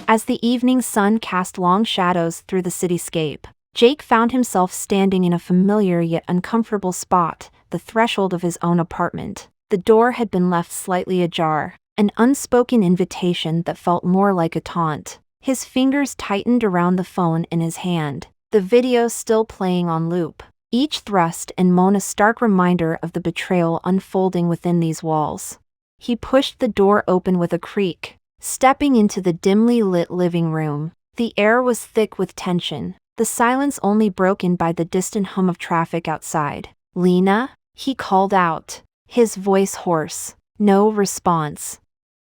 As the evening sun cast long shadows through the cityscape, Jake found himself standing in a familiar yet uncomfortable spot, the threshold of his own apartment. The door had been left slightly ajar, an unspoken invitation that felt more like a taunt. His fingers tightened around the phone in his hand, the video still playing on loop. Each thrust and moan a stark reminder of the betrayal unfolding within these walls. He pushed the door open with a creak, stepping into the dimly lit living room. The air was thick with tension, the silence only broken by the distant hum of traffic outside. "Lena?" he called out, his voice hoarse. No response.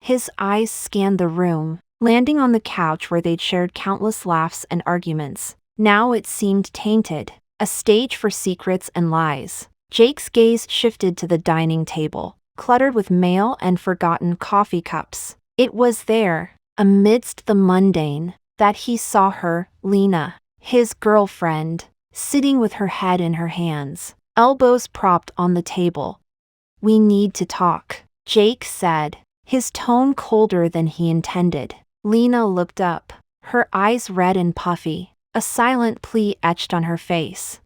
His eyes scanned the room, landing on the couch where they'd shared countless laughs and arguments. Now it seemed tainted, a stage for secrets and lies. Jake's gaze shifted to the dining table, cluttered with mail and forgotten coffee cups. It was there, amidst the mundane, that he saw her, Lena, his girlfriend, sitting with her head in her hands, elbows propped on the table. "We need to talk," Jake said, his tone colder than he intended. Lena looked up, her eyes red and puffy, a silent plea etched on her face.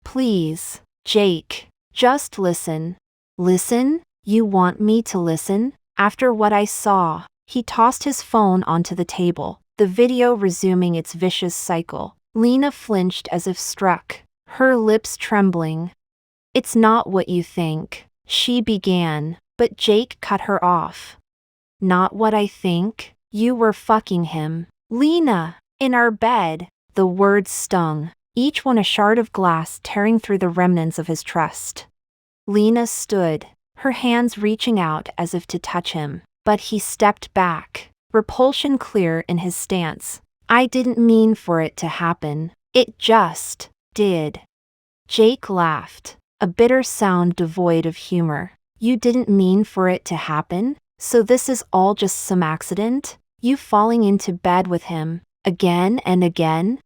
"Please, Jake, just listen." "Listen? You want me to listen? After what I saw?" He tossed his phone onto the table, the video resuming its vicious cycle. Lena flinched as if struck, her lips trembling. "It's not what you think," she began, but Jake cut her off. "Not what I think? You were fucking him, Lena, in our bed." The words stung, each one a shard of glass tearing through the remnants of his trust. Lena stood, her hands reaching out as if to touch him, but he stepped back, repulsion clear in his stance. "I didn't mean for it to happen. It just did." Jake laughed, a bitter sound devoid of humor. "You didn't mean for it to happen? So this is all just some accident? You falling into bed with him, again and again?"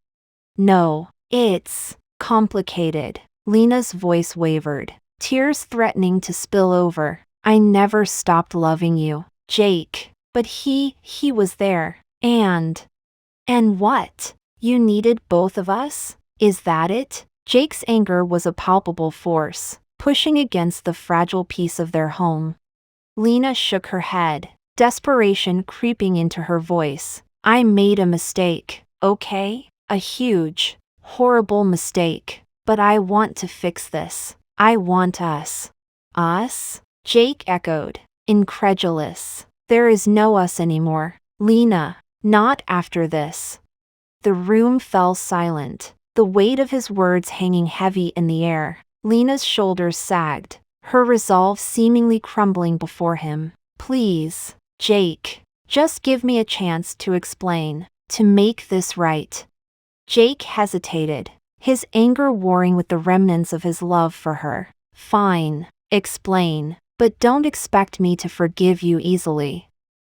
"No, it's complicated." Lena's voice wavered, tears threatening to spill over. "I never stopped loving you, Jake, but he was there. And what? You needed both of us? Is that it?" Jake's anger was a palpable force, pushing against the fragile peace of their home. Lena shook her head, desperation creeping into her voice. "I made a mistake, okay? A huge, horrible mistake. But I want to fix this. I want us." "Us?" Jake echoed, incredulous. "There is no us anymore, Lena. Not after this." The room fell silent, the weight of his words hanging heavy in the air. Lena's shoulders sagged, her resolve seemingly crumbling before him. "Please, Jake, just give me a chance to explain, to make this right." Jake hesitated, his anger warring with the remnants of his love for her. "Fine, explain, but don't expect me to forgive you easily."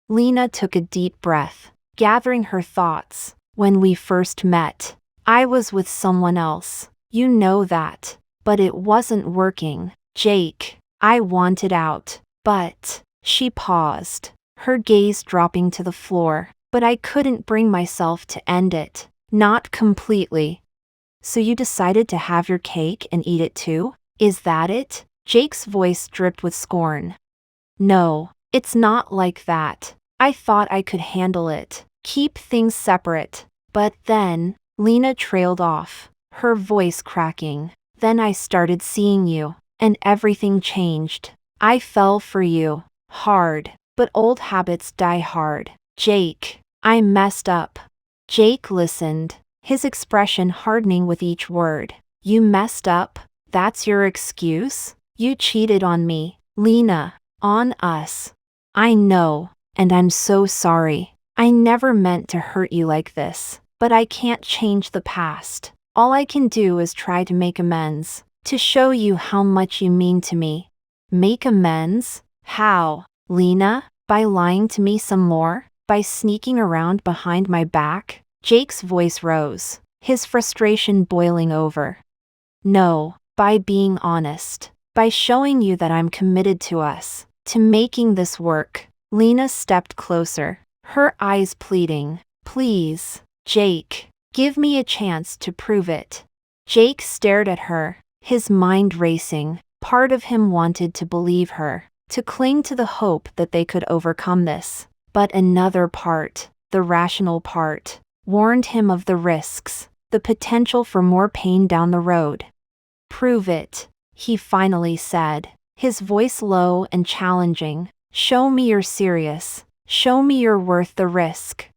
Lena took a deep breath, gathering her thoughts. "When we first met, I was with someone else. You know that. But it wasn't working, Jake. I wanted out. But..." She paused, her gaze dropping to the floor. "But I couldn't bring myself to end it. Not completely." "So you decided to have your cake and eat it too? Is that it?" Jake's voice dripped with scorn. "No, it's not like that. I thought I could handle it, keep things separate. But then," Lena trailed off, her voice cracking, "then I started seeing you, and everything changed. I fell for you, hard, but old habits die hard. Jake, I messed up." Jake listened, his expression hardening with each word. "You messed up? That's your excuse? You cheated on me, Lena, on us." "I know, and I'm so sorry. I never meant to hurt you like this, but I can't change the past. All I can do is try to make amends, to show you how much you mean to me." "Make amends? How, Lena? By lying to me some more? By sneaking around behind my back?" Jake's voice rose, his frustration boiling over. "No, by being honest. By showing you that I'm committed to us, to making this work." Lena stepped closer, her eyes pleading. Please, Jake, give me a chance to prove it. Jake stared at her, his mind racing. Part of him wanted to believe her, to cling to the hope that they could overcome this. But another part, the rational part, warned him of the risks, the potential for more pain down the road. Prove it, he finally said, his voice low and challenging. Show me you're serious. Show me you're worth the risk.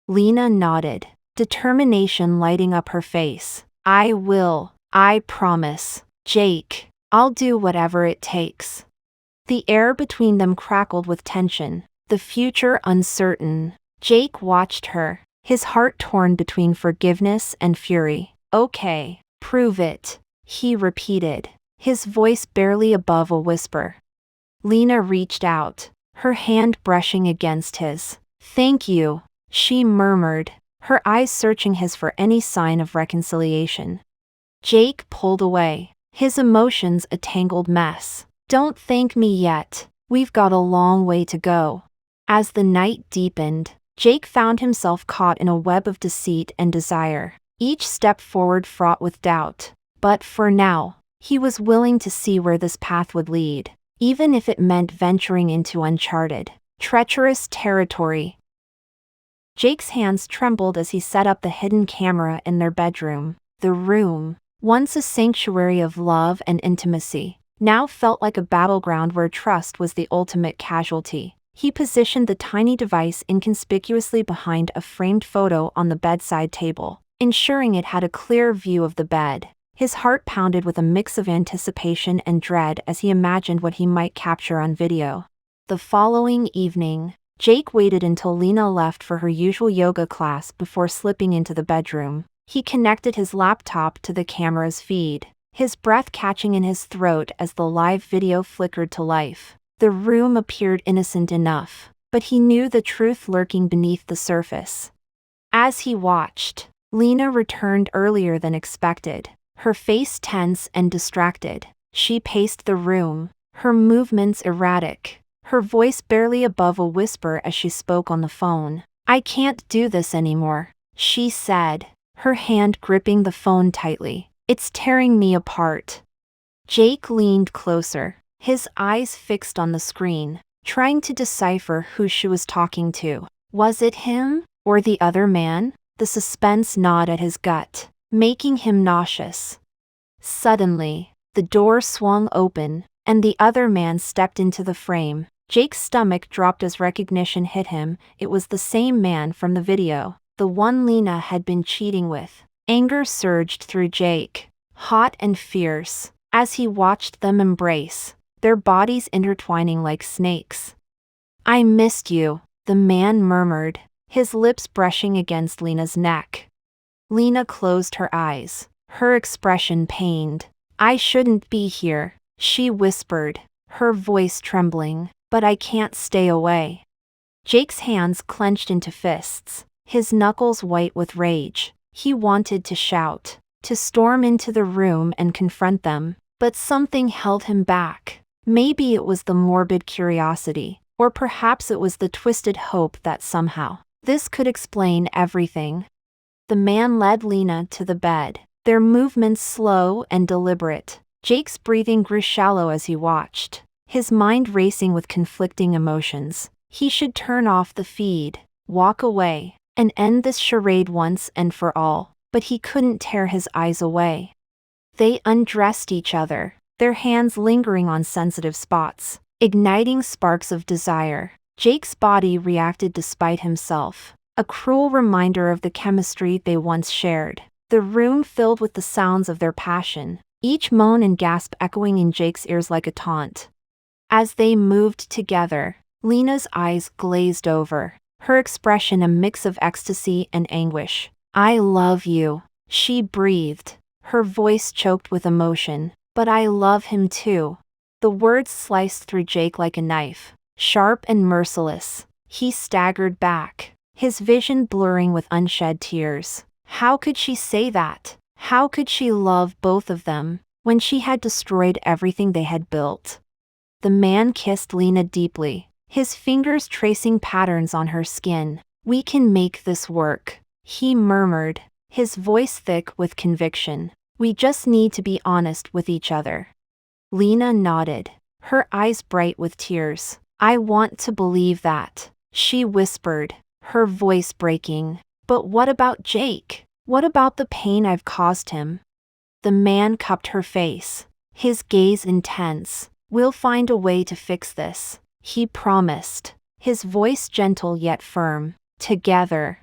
Lena nodded, determination lighting up her face. I will, I promise, Jake, I'll do whatever it takes. The air between them crackled with tension, the future uncertain. Jake watched her, his heart torn between forgiveness and fury. Okay, prove it, he repeated, his voice barely above a whisper. Lena reached out, her hand brushing against his. Thank you, she murmured, her eyes searching his for any sign of reconciliation. Jake pulled away, his emotions a tangled mess. Don't thank me yet, we've got a long way to go. As the night deepened, Jake found himself caught in a web of deceit and desire, each step forward fraught with doubt. But for now, he was willing to see where this path would lead, even if it meant venturing into uncharted, treacherous territory. Jake's hands trembled as he set up the hidden camera in their bedroom. The room, once a sanctuary of love and intimacy, now felt like a battleground where trust was the ultimate casualty. He positioned the tiny device inconspicuously behind a framed photo on the bedside table, ensuring it had a clear view of the bed. His heart pounded with a mix of anticipation and dread as he imagined what he might capture on video. The following evening, Jake waited until Lena left for her usual yoga class before slipping into the bedroom. He connected his laptop to the camera's feed, his breath catching in his throat as the live video flickered to life. The room appeared innocent enough, but he knew the truth lurking beneath the surface. As he watched, Lena returned earlier than expected, her face tense and distracted. She paced the room, her movements erratic, her voice barely above a whisper as she spoke on the phone. I can't do this anymore, she said, her hand gripping the phone tightly. It's tearing me apart. Jake leaned closer, his eyes fixed on the screen, trying to decipher who she was talking to. Was it him, or the other man? The suspense gnawed at his gut, making him nauseous. Suddenly, the door swung open, and the other man stepped into the frame. Jake's stomach dropped as recognition hit him. It was the same man from the video, the one Lena had been cheating with. Anger surged through Jake, hot and fierce, as he watched them embrace, their bodies intertwining like snakes. I missed you, the man murmured, his lips brushing against Lena's neck. Lena closed her eyes, her expression pained. I shouldn't be here, she whispered, her voice trembling, but I can't stay away. Jake's hands clenched into fists, his knuckles white with rage. He wanted to shout, to storm into the room and confront them, but something held him back. Maybe it was the morbid curiosity, or perhaps it was the twisted hope that somehow this could explain everything. The man led Lena to the bed, their movements slow and deliberate. Jake's breathing grew shallow as he watched, his mind racing with conflicting emotions. He should turn off the feed, walk away, and end this charade once and for all, but he couldn't tear his eyes away. They undressed each other, their hands lingering on sensitive spots, igniting sparks of desire. Jake's body reacted despite himself, a cruel reminder of the chemistry they once shared. The room filled with the sounds of their passion, each moan and gasp echoing in Jake's ears like a taunt. As they moved together, Lena's eyes glazed over, her expression a mix of ecstasy and anguish. I love you, she breathed, her voice choked with emotion. But I love him too. The words sliced through Jake like a knife, sharp and merciless. He staggered back, his vision blurring with unshed tears. How could she say that? How could she love both of them, when she had destroyed everything they had built? The man kissed Lena deeply, his fingers tracing patterns on her skin, We can make this work, he murmured, his voice thick with conviction. We just need to be honest with each other. Lena nodded, her eyes bright with tears. I want to believe that, she whispered, her voice breaking. But what about Jake? What about the pain I've caused him? The man cupped her face, his gaze intense. We'll find a way to fix this, he promised, his voice gentle yet firm. Together.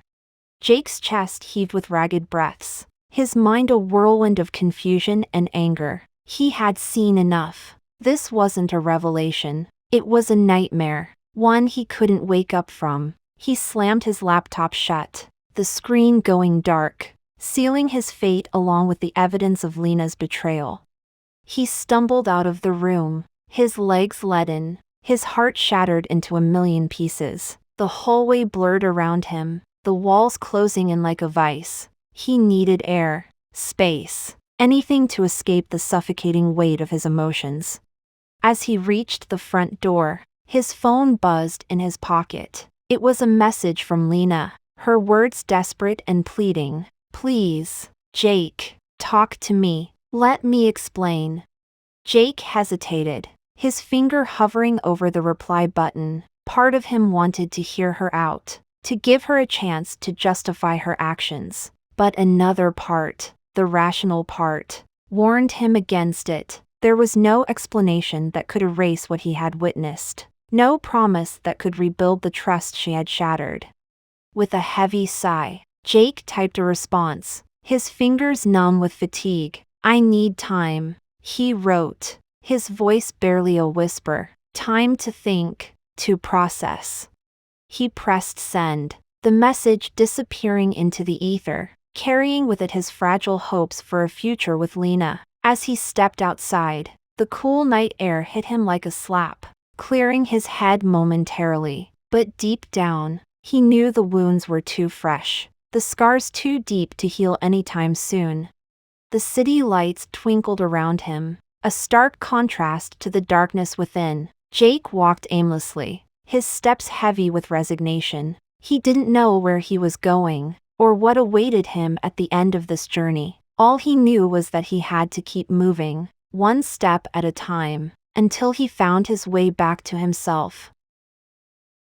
Jake's chest heaved with ragged breaths, his mind a whirlwind of confusion and anger. He had seen enough. This wasn't a revelation. It was a nightmare, one he couldn't wake up from. He slammed his laptop shut, the screen going dark, sealing his fate along with the evidence of Lena's betrayal. He stumbled out of the room, his legs leaden, his heart shattered into a million pieces. The hallway blurred around him, the walls closing in like a vice. He needed air, space, anything to escape the suffocating weight of his emotions. As he reached the front door, his phone buzzed in his pocket. It was a message from Lena, her words desperate and pleading. Please, Jake, talk to me. Let me explain. Jake hesitated, his finger hovering over the reply button. Part of him wanted to hear her out, to give her a chance to justify her actions. But another part, the rational part, warned him against it. There was no explanation that could erase what he had witnessed, no promise that could rebuild the trust she had shattered. With a heavy sigh, Jake typed a response, his fingers numb with fatigue. I need time, he wrote, his voice barely a whisper. Time to think, to process. He pressed send, the message disappearing into the ether, carrying with it his fragile hopes for a future with Lena. As he stepped outside, the cool night air hit him like a slap, clearing his head momentarily. But deep down, he knew the wounds were too fresh, the scars too deep to heal anytime soon. The city lights twinkled around him, a stark contrast to the darkness within. Jake walked aimlessly, his steps heavy with resignation. He didn't know where he was going, or what awaited him at the end of this journey. All he knew was that he had to keep moving, one step at a time, until he found his way back to himself.